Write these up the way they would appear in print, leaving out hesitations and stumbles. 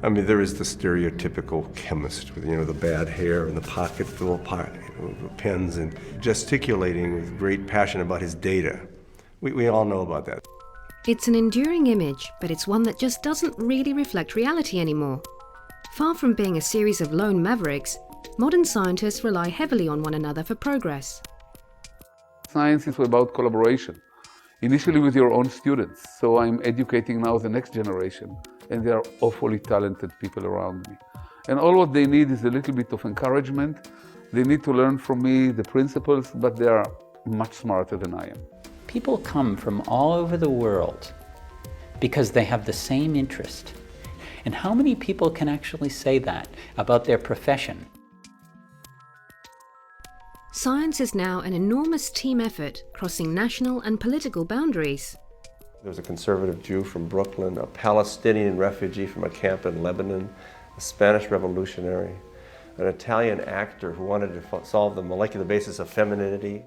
I mean, there is the stereotypical chemist with, the bad hair and the pocket full of pens and gesticulating with great passion about his data. We all know about that. It's an enduring image, but it's one that just doesn't really reflect reality anymore. Far from being a series of lone mavericks, modern scientists rely heavily on one another for progress. Science is about collaboration, initially with your own students. So I'm educating now the next generation, and there are awfully talented people around me. And all what they need is a little bit of encouragement. They need to learn from me the principles, but they are much smarter than I am. People come from all over the world because they have the same interest. And how many people can actually say that about their profession? Science is now an enormous team effort crossing national and political boundaries. There's a conservative Jew from Brooklyn, a Palestinian refugee from a camp in Lebanon, a Spanish revolutionary, an Italian actor who wanted to solve the molecular basis of femininity.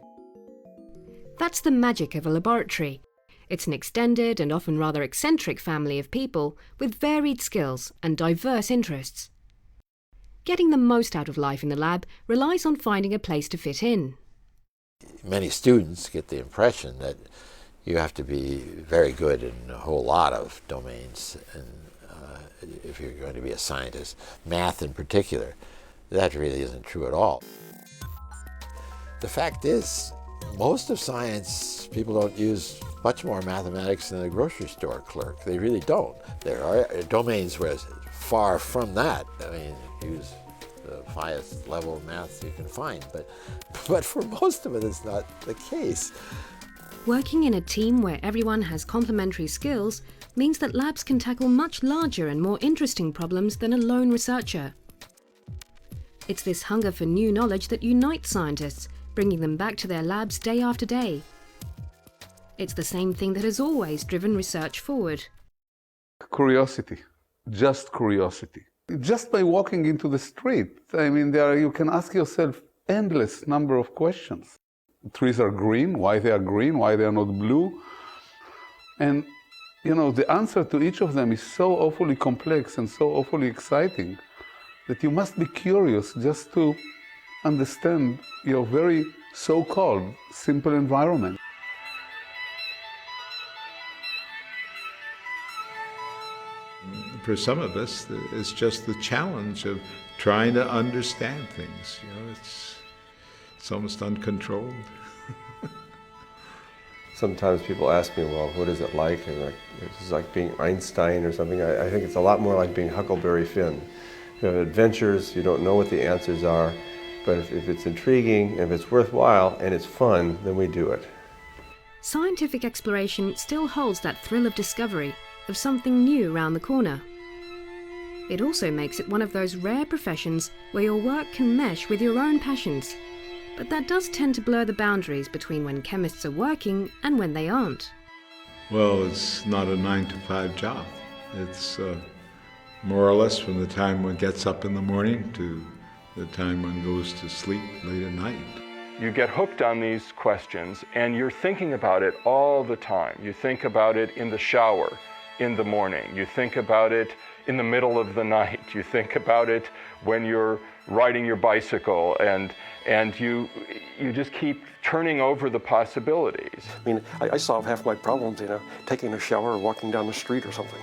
That's the magic of a laboratory. It's an extended and often rather eccentric family of people with varied skills and diverse interests. Getting the most out of life in the lab relies on finding a place to fit in. Many students get the impression that you have to be very good in a whole lot of domains, and if you're going to be a scientist, math in particular. That really isn't true at all. The fact is, most of science, people don't use much more mathematics than a grocery store clerk. They really don't. There are domains where it's far from that. I mean, use the highest level of math you can find, but for most of it, it's not the case. Working in a team where everyone has complementary skills means that labs can tackle much larger and more interesting problems than a lone researcher. It's this hunger for new knowledge that unites scientists, bringing them back to their labs day after day. It's the same thing that has always driven research forward. Curiosity, just curiosity. Just by walking into the street, I mean, you can ask yourself endless number of questions. Trees are green, why they are green, why they are not blue. And, the answer to each of them is so awfully complex and so awfully exciting that you must be curious just to understand your very so-called simple environment. For some of us, it's just the challenge of trying to understand things. It's almost uncontrolled. Sometimes people ask me, well, what is it like? And it's like being Einstein or something. I think it's a lot more like being Huckleberry Finn. You have adventures, you don't know what the answers are, but if it's intriguing, if it's worthwhile, and it's fun, then we do it. Scientific exploration still holds that thrill of discovery, of something new around the corner. It also makes it one of those rare professions where your work can mesh with your own passions. But that does tend to blur the boundaries between when chemists are working and when they aren't. Well, it's not a 9-to-5 job. It's more or less from the time one gets up in the morning to the time one goes to sleep late at night. You get hooked on these questions and you're thinking about it all the time. You think about it in the shower in the morning. You think about it in the middle of the night. You think about it when you're riding your bicycle, and you just keep turning over the possibilities. I mean, I solve half my problems, taking a shower or walking down the street or something.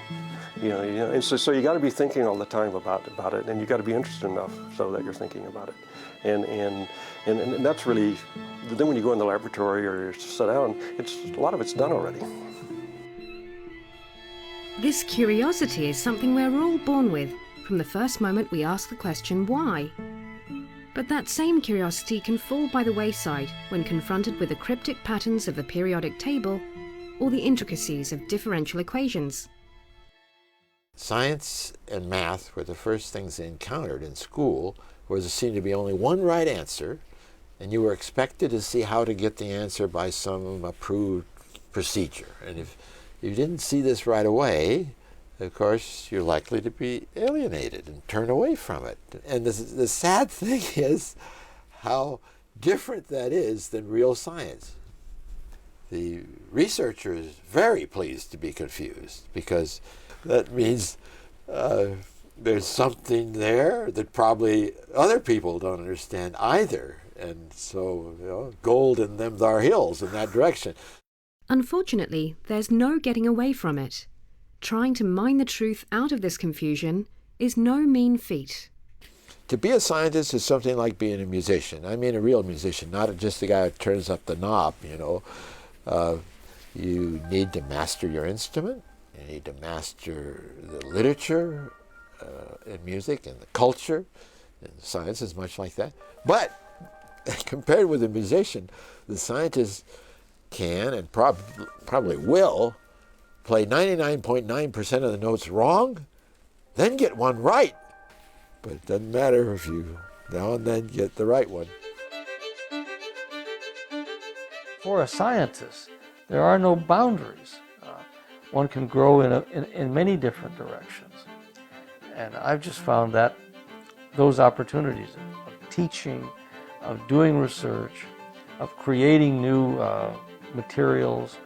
And so you got to be thinking all the time about it, and you got to be interested enough so that you're thinking about it. And that's really, then when you go in the laboratory or you sit down, a lot of it's done already. This curiosity is something we're all born with, from the first moment we ask the question, why? But that same curiosity can fall by the wayside when confronted with the cryptic patterns of the periodic table or the intricacies of differential equations. Science and math were the first things they encountered in school, where there seemed to be only one right answer, and you were expected to see how to get the answer by some approved procedure. And if you didn't see this right away, of course, you're likely to be alienated and turn away from it. And the sad thing is how different that is than real science. The researcher is very pleased to be confused, because that means there's something there that probably other people don't understand either. And so, gold in them thar hills in that direction. Unfortunately, there's no getting away from it. Trying to mine the truth out of this confusion is no mean feat. To be a scientist is something like being a musician. I mean a real musician, not just the guy who turns up the knob, You need to master your instrument. You need to master the literature in music and the culture. And science is much like that. But compared with a musician, the scientist can and probably will play 99.9% of the notes wrong, then get one right. But it doesn't matter if you now and then get the right one. For a scientist, there are no boundaries. One can grow in many different directions. And I've just found that those opportunities of teaching, of doing research, of creating new materials,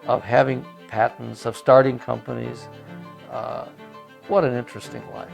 of having patents, of starting companies, what an interesting life.